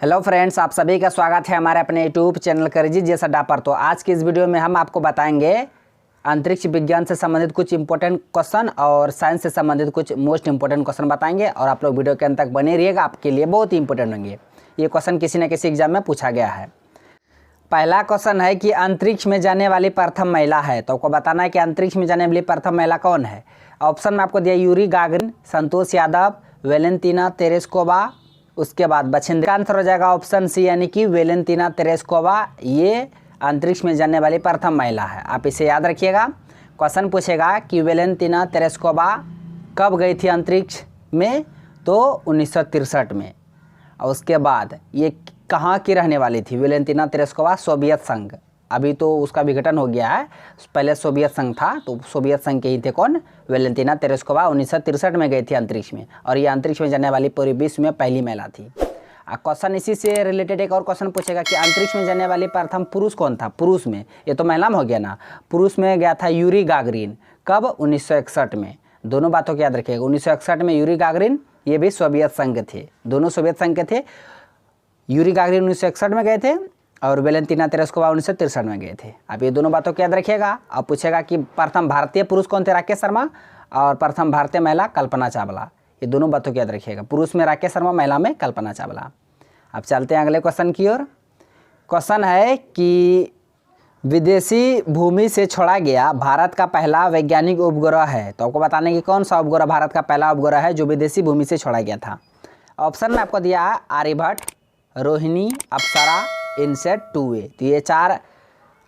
Hello friends, आप सभी का स्वागत है हमारे अपने यूट्यूब चैनल करियर जैसा अड्डा पर। तो आज की इस वीडियो में हम आपको बताएंगे अंतरिक्ष विज्ञान से संबंधित कुछ इंपॉर्टेंट क्वेश्चन और साइंस से संबंधित कुछ मोस्ट इंपॉर्टेंट क्वेश्चन बताएंगे और आप लोग वीडियो के अंत तक बने रहिएगा, आपके लिए बहुत ही इंपॉर्टेंट होंगे। ये क्वेश्चन किसी न किसी एग्जाम में पूछा गया है। पहला क्वेश्चन है कि अंतरिक्ष में जाने वाली प्रथम महिला है, तो आपको बताना है कि अंतरिक्ष में जाने वाली प्रथम महिला कौन है। ऑप्शन में आपको दिया Yuri Gagarin, Santosh Yadav, Valentina Tereshkova, उसके बाद बछिंद्री। का आंसर हो जाएगा ऑप्शन सी यानी कि वेलेंटीना तेरेस्कोवा। ये अंतरिक्ष में जाने वाली प्रथम महिला है, आप इसे याद रखिएगा। क्वेश्चन पूछेगा कि वेलेंटीना तेरेस्कोवा कब गई थी अंतरिक्ष में, तो 1963 में। और उसके बाद ये कहाँ की रहने वाली थी वेलेंटीना तेरेस्कोवा? सोवियत संघ। अभी तो उसका विघटन हो गया है, पहले सोवियत संघ था, तो सोवियत संघ के ही थे कौन? Valentina Tereshkova. 1963 में गई थी अंतरिक्ष में और ये अंतरिक्ष में जाने वाली पूरे विश्व में पहली महिला थी। क्वेश्चन इसी से रिलेटेड एक और क्वेश्चन पूछेगा कि अंतरिक्ष में जाने वाली प्रथम पुरुष कौन था? पुरुष में, ये तो महिला में हो गया ना। पुरुष में गया था यूरी गागरिन। कब? 1961 में। दोनों बातों को याद रखिएगा। 1961 में यूरी गागरिन, ये भी सोवियत संघ थे, दोनों सोवियत संघ के थे। यूरी गागरिन 1961 में गए थे और वेलेंटीना तेरेस्कोवा 1963 में गए थे। आप ये दोनों बातों को याद रखिएगा। अब पूछेगा कि प्रथम भारतीय पुरुष कौन थे? राकेश शर्मा। और प्रथम भारतीय महिला कल्पना चावला। ये दोनों बातों को याद रखिएगा। पुरुष में राकेश शर्मा, महिला में कल्पना चावला। अब चलते हैं अगले क्वेश्चन की ओर। क्वेश्चन है कि विदेशी भूमि से छोड़ा गया भारत का पहला वैज्ञानिक उपग्रह है, तो आपको बताने की कौन सा उपग्रह भारत का पहला उपग्रह है जो विदेशी भूमि से छोड़ा गया था। ऑप्शन में आपको दिया है आर्यभट्ट, रोहिणी, अप्सरा, इनसेट, 2A। तो ये 4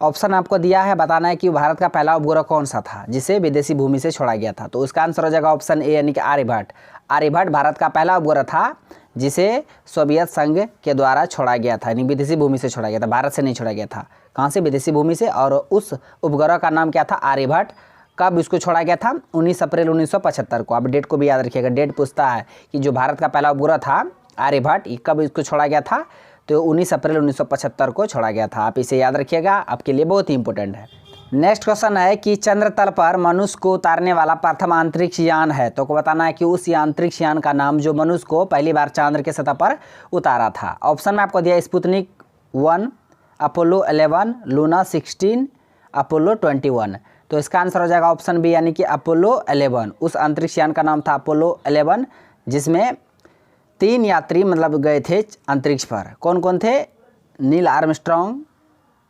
ऑप्शन आपको दिया है। बताना है कि भारत का पहला उपग्रह कौन सा था जिसे विदेशी भूमि से छोड़ा गया था। तो उसका आंसर हो जाएगा ऑप्शन ए यानी कि आर्यभट्ट। आर्यभट्ट भारत का पहला उपग्रह था जिसे सोवियत संघ के द्वारा छोड़ा गया था, यानी विदेशी भूमि से छोड़ा गया था, भारत से नहीं छोड़ा गया था। कहाँ से? विदेशी भूमि से। और उस उपग्रह का नाम क्या था? आर्यभट्ट। कब इसको छोड़ा गया था? 19 अप्रैल 1975 को। आप डेट को भी याद रखिएगा। डेट पूछता है कि जो भारत का पहला उपग्रह था आर्यभट्ट, कब इसको छोड़ा गया था? तो 19 अप्रैल 1975 को छोड़ा गया था। आप इसे याद रखिएगा, आपके लिए बहुत ही इंपॉर्टेंट है। नेक्स्ट क्वेश्चन है कि चंद्र तल पर मनुष्य को उतारने वाला प्रथम अंतरिक्ष यान है, तो को बताना है कि उस अंतरिक्ष यान का नाम जो मनुष्य को पहली बार चंद्र के सतह पर उतारा था। ऑप्शन में आपको दिया स्पुतनिक 1, अपोलो 11, लूना 16, अपोलो 21। तो इसका आंसर हो जाएगा ऑप्शन बी यानी कि अपोलो 11। उस अंतरिक्ष यान का नाम था अपोलो 11, जिसमें 3 यात्री मतलब गए थे अंतरिक्ष पर। कौन कौन थे? नील आर्मस्ट्रॉन्ग,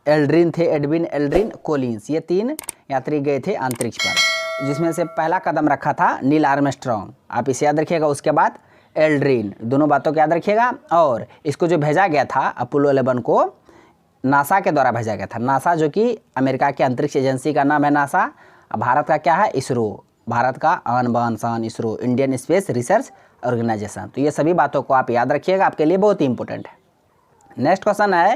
एल्ड्रिन थे, एडविन एल्ड्रिन, कोलिंस। ये 3 यात्री गए थे अंतरिक्ष पर, जिसमें से पहला कदम रखा था नील आर्मस्ट्रॉन्ग। आप इसे याद रखिएगा। उसके बाद एल्ड्रिन। दोनों बातों को याद रखिएगा। और इसको जो भेजा गया था अपोलो 11 को नासा के द्वारा भेजा गया था। नासा जो कि अमेरिका की अंतरिक्ष एजेंसी का नाम है नासा। भारत का क्या है? इसरो। भारत का आन बान शान ISRO, Indian space research organisation. तो ये सभी बातों को आप याद रखिएगा, आपके लिए बहुत ही इंपॉर्टेंट है। नेक्स्ट क्वेश्चन है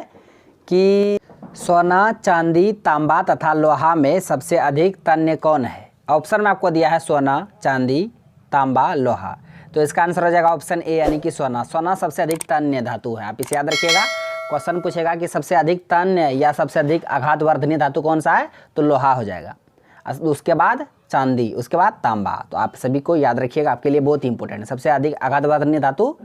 कि सोना, चांदी, तांबा तथा लोहा में सबसे अधिक तन्य कौन है? ऑप्शन में आपको दिया है सोना, चांदी, तांबा, लोहा। तो इसका आंसर हो जाएगा ऑप्शन ए यानी कि सोना। सोना सबसे अधिक तन्य धातु है। आप इसे याद रखिएगा। क्वेश्चन पूछेगा कि सबसे अधिक तन्य या सबसे अधिक आघातवर्धनीय धातु कौन सा है, तो लोहा हो जाएगा। उसके बाद चांदी, उसके बाद तांबा। तो आप सभी को याद रखिएगा, आपके लिए बहुत ही इंपॉर्टेंट है। सबसे अधिक आघातवर्धनीय धातु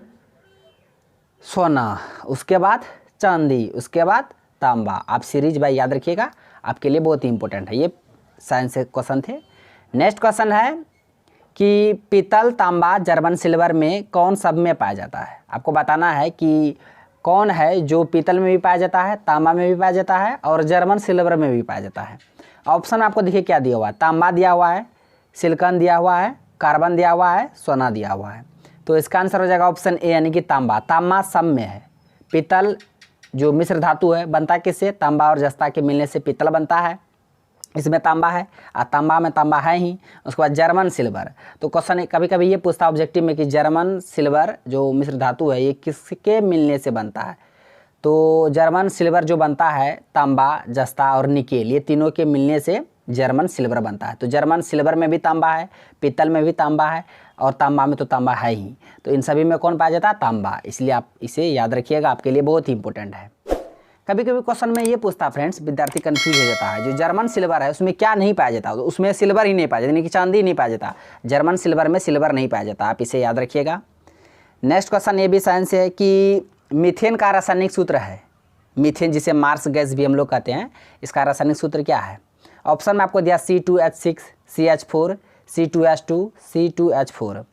सोना, उसके बाद चांदी, उसके बाद तांबा। आप सीरीज बाय याद रखिएगा, आपके लिए बहुत ही इंपॉर्टेंट है। ये साइंस से क्वेश्चन थे। नेक्स्ट क्वेश्चन है कि पीतल, तांबा, जर्मन सिल्वर में कौन सब में पाया जाता है? आपको बताना है कि कौन है जो पीतल में भी पाया जाता है, तांबा में भी पाया जाता है और जर्मन सिल्वर में भी पाया जाता है। ऑप्शन आपको देखिए क्या दिया हुआ है। तांबा दिया हुआ है, सिलिकॉन दिया हुआ है, कार्बन दिया हुआ है, सोना दिया हुआ है। तो इसका आंसर हो जाएगा ऑप्शन ए यानी कि तांबा। तांबा सब में है। पीतल जो मिश्र धातु है बनता किससे? तांबा और जस्ता के मिलने से पीतल बनता है, इसमें तांबा है और तांबा में तांबा है ही। उसके बाद जर्मन सिल्वर। तो क्वेश्चन कभी कभी ये पूछता है ऑब्जेक्टिव में कि जर्मन सिल्वर जो मिश्र धातु है ये किसके मिलने से बनता है? तो जर्मन सिल्वर जो बनता है तांबा, जस्ता और निकेल, ये तीनों के मिलने से जर्मन सिल्वर बनता है। तो जर्मन सिल्वर में भी तांबा है, पीतल में भी तांबा है और तांबा में तो तांबा है ही। तो इन सभी में कौन पाया जाता है? तांबा। इसलिए आप इसे याद रखिएगा, आपके लिए बहुत ही इंपॉर्टेंट है। कभी कभी क्वेश्चन में ये पूछता फ्रेंड्स, विद्यार्थी कंफ्यूज हो जाता है, जो जर्मन सिल्वर है उसमें क्या नहीं पाया जाता? तो उसमें सिल्वर ही नहीं पाया जाता, यानी कि चांदी नहीं पाया जाता। जर्मन सिल्वर में सिल्वर नहीं पाया जाता, आप इसे याद रखिएगा। नेक्स्ट क्वेश्चन ये भी साइंस है कि मीथेन का रासायनिक सूत्र है, मीथेन जिसे मार्स गैस भी हम लोग कहते हैं, इसका रासायनिक सूत्र क्या है? ऑप्शन में आपको दिया C2H6, CH4, C2H2, C2H4।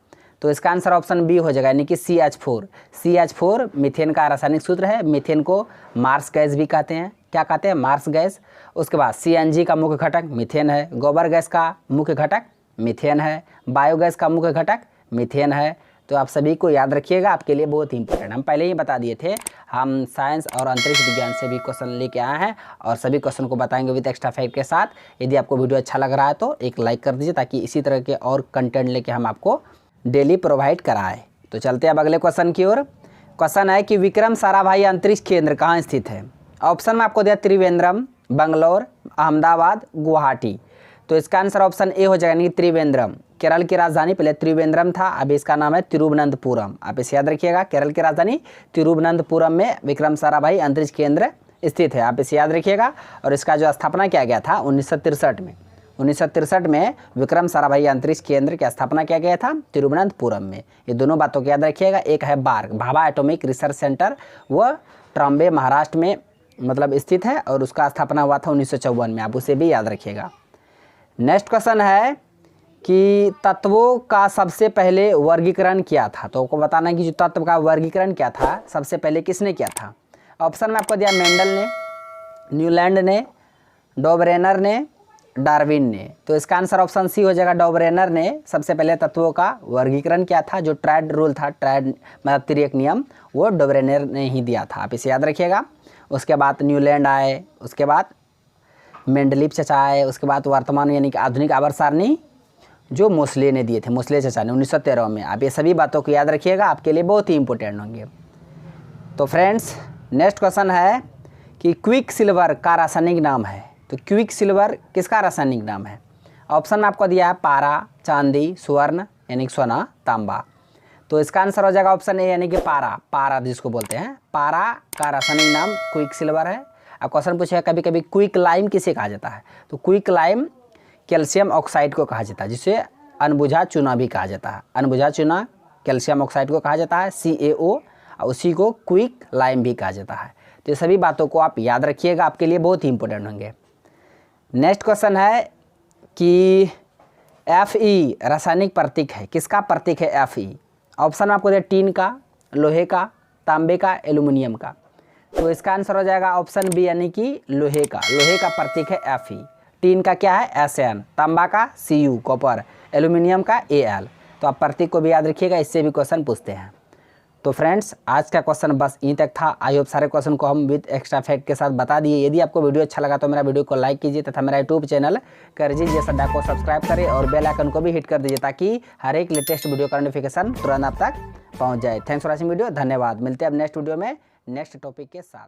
तो इसका आंसर ऑप्शन बी हो जाएगा, यानी कि CH4। CH4 मीथेन का रासायनिक सूत्र है। मीथेन को मार्स गैस भी कहते हैं। क्या कहते हैं? Marsh gas. उसके बाद CNG का मुख्य घटक मीथेन है। गोबर गैस का मुख्य घटक मीथेन है। बायोगैस का मुख्य घटक मीथेन है। तो आप सभी को याद रखिएगा, आपके लिए बहुत ही इंपॉर्टेंट। हम पहले ही बता दिए थे, हम साइंस और अंतरिक्ष विज्ञान से भी क्वेश्चन लेके आए हैं और सभी क्वेश्चन को बताएंगे विद एक्स्ट्रा फैक्ट के साथ। यदि आपको वीडियो अच्छा लग रहा है तो एक लाइक कर दीजिए, ताकि इसी तरह के और कंटेंट लेके हम आपको डेली प्रोवाइड कराए। तो चलते हैं अब अगले क्वेश्चन की ओर। क्वेश्चन है कि विक्रम साराभाई अंतरिक्ष केंद्र कहाँ स्थित है? ऑप्शन में आपको दिया त्रिवेंद्रम, बंगलोर, अहमदाबाद, गुवाहाटी। तो इसका आंसर ऑप्शन ए हो जाएगा, यानी त्रिवेंद्रम। केरल की राजधानी पहले त्रिवेंद्रम था, अब इसका नाम है तिरुवनंतपुरम। आप इसे याद रखिएगा, केरल की राजधानी तिरुवनंतपुरम में विक्रम साराभाई अंतरिक्ष केंद्र स्थित है। आप इसे याद रखिएगा। और इसका जो स्थापना किया गया था 1963 में, 1963 में विक्रम साराभाई अंतरिक्ष केंद्र की स्थापना किया गया था तिरुवनंतपुरम में। ये दोनों बातों को याद रखिएगा। एक है बार्ग, भाभा एटॉमिक रिसर्च सेंटर, वह ट्रॉम्बे महाराष्ट्र में मतलब स्थित है और उसका स्थापना हुआ था 1954 में। आप उसे भी याद रखिएगा। नेक्स्ट क्वेश्चन है कि तत्वों का सबसे पहले वर्गीकरण किया था? तो आपको बताना है कि जो तत्व का वर्गीकरण क्या था, सबसे पहले किसने किया था? ऑप्शन में आपको दिया मेंडल ने, न्यूलैंड ने, डॉबरेनर ने, डार्विन ने। तो इसका आंसर ऑप्शन सी हो जाएगा, डॉबरेनर ने सबसे पहले तत्वों का वर्गीकरण किया था। जो ट्रायड रूल था, ट्रायड मतलब त्रिक नियम, वो डॉबरेनर ने ही दिया था। आप इसे याद रखिएगा। उसके बाद न्यूलैंड आए, उसके बाद मेंडलीफ चचा आए, उसके बाद वर्तमान यानी कि आधुनिक आवर्त सारणी जो मोस्ले ने दिए थे, मोस्ले चचा ने 1913 में। आप ये सभी बातों को याद रखिएगा, आपके लिए बहुत ही इंपॉर्टेंट होंगे। तो फ्रेंड्स, नेक्स्ट क्वेश्चन है कि क्विक सिल्वर का रासायनिक नाम है। तो क्विक सिल्वर किसका रासायनिक नाम है? ऑप्शन में आपको दिया है पारा, चांदी, स्वर्ण यानी कि सोना, तांबा। तो इसका आंसर हो जाएगा ऑप्शन ए, यानी कि पारा। पारा जिसको बोलते हैं, पारा का रासायनिक नाम क्विक सिल्वर है। अब क्वेश्चन पूछेगा कभी कभी क्विक लाइम किसे कहा जाता है? तो क्विक लाइम कैल्शियम ऑक्साइड को कहा जाता है, जिसे अनबुझा चूना भी कहा जाता है। अनबुझा चूना कैल्शियम ऑक्साइड को कहा जाता है, CaO, और उसी को क्विक लाइम भी कहा जाता है। तो ये सभी बातों को आप याद रखिएगा, आपके लिए बहुत ही इंपॉर्टेंट होंगे। नेक्स्ट क्वेश्चन है कि Fe रासायनिक प्रतीक है, किसका प्रतीक है Fe? ऑप्शन में आपको दिया टीन का, लोहे का, तांबे का, एल्यूमिनियम का। तो इसका आंसर हो जाएगा ऑप्शन बी, यानी कि लोहे का। लोहे का प्रतीक है Fe। टीन का क्या है? Sn, तांबा का Cu, कॉपर, एल्यूमिनियम का Al। तो आप प्रतीक को भी याद रखिएगा, इससे भी क्वेश्चन पूछते हैं। तो फ्रेंड्स, आज का क्वेश्चन बस यहीं तक था। आई होप सारे क्वेश्चन को हम विद एक्स्ट्रा फैक्ट के साथ बता दिए। यदि आपको वीडियो अच्छा लगा तो मेरा वीडियो को लाइक कीजिए तथा मेरा यूट्यूब चैनल करजी जैसा डा को सब्सक्राइब करें और बेल आइकन को भी हिट कर दीजिए, ताकि हर एक लेटेस्ट वीडियो का नोटिफिकेशन तुरंत आप तक पहुँच जाए। Thanks for watching video. धन्यवाद। मिलते हैं अब नेक्स्ट वीडियो में नेक्स्ट टॉपिक के साथ।